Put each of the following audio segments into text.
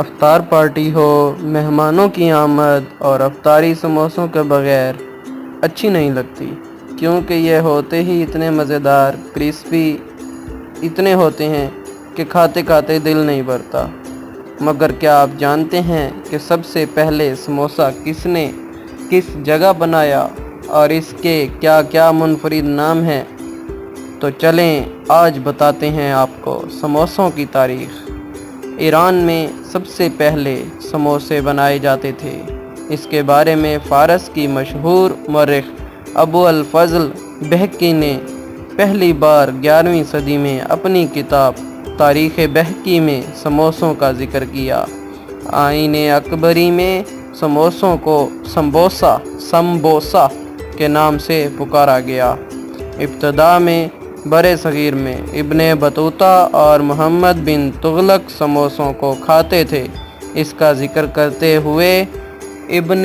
افطار پارٹی ہو، مہمانوں کی آمد اور افطاری سموسوں کے بغیر اچھی نہیں لگتی، کیونکہ یہ ہوتے ہی اتنے مزیدار، کرسپی اتنے ہوتے ہیں کہ کھاتے کھاتے دل نہیں بھرتا۔ مگر کیا آپ جانتے ہیں کہ سب سے پہلے سموسہ کس نے کس جگہ بنایا اور اس کے کیا کیا منفرد نام ہیں؟ تو چلیں آج بتاتے ہیں آپ کو سموسوں کی تاریخ۔ ایران میں سب سے پہلے سموسے بنائے جاتے تھے۔ اس کے بارے میں فارس کی مشہور مورخ ابو الفضل بہقی نے پہلی بار 11ویں صدی میں اپنی کتاب تاریخ بہقی میں سموسوں کا ذکر کیا۔ آئین اکبری میں سموسوں کو سمبوسا کے نام سے پکارا گیا۔ ابتدا میں برِ صغیر میں ابن بطوطہ اور محمد بن تغلق سموسوں کو کھاتے تھے۔ اس کا ذکر کرتے ہوئے ابن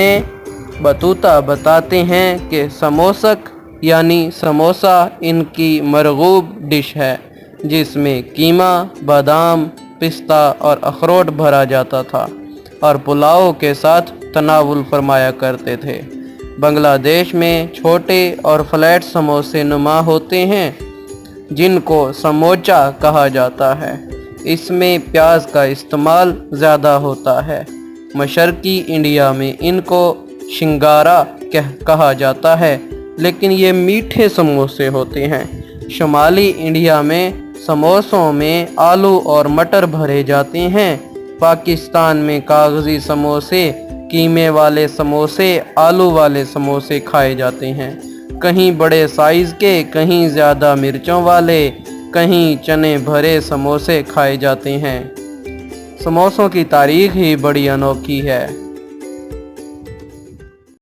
بطوطہ بتاتے ہیں کہ سموسک یعنی سموسہ ان کی مرغوب ڈش ہے، جس میں قیمہ، بادام، پستہ اور اخروٹ بھرا جاتا تھا اور پلاؤ کے ساتھ تناول فرمایا کرتے تھے۔ بنگلہ دیش میں چھوٹے اور فلیٹ سموسے نما ہوتے ہیں جن کو سموچا کہا جاتا ہے۔ اس میں پیاز کا استعمال زیادہ ہوتا ہے۔ مشرقی انڈیا میں ان کو شنگارا کہا جاتا ہے، لیکن یہ میٹھے سموسے ہوتے ہیں۔ شمالی انڈیا میں سموسوں میں آلو اور مٹر بھرے جاتے ہیں۔ پاکستان میں کاغذی سموسے، قیمے والے سموسے، آلو والے سموسے کھائے جاتے ہیں۔ کہیں بڑے سائز کے، کہیں زیادہ مرچوں والے، کہیں چنے بھرے سموسے کھائے جاتے ہیں۔ سموسوں کی تاریخ ہی بڑی انوکھی ہے۔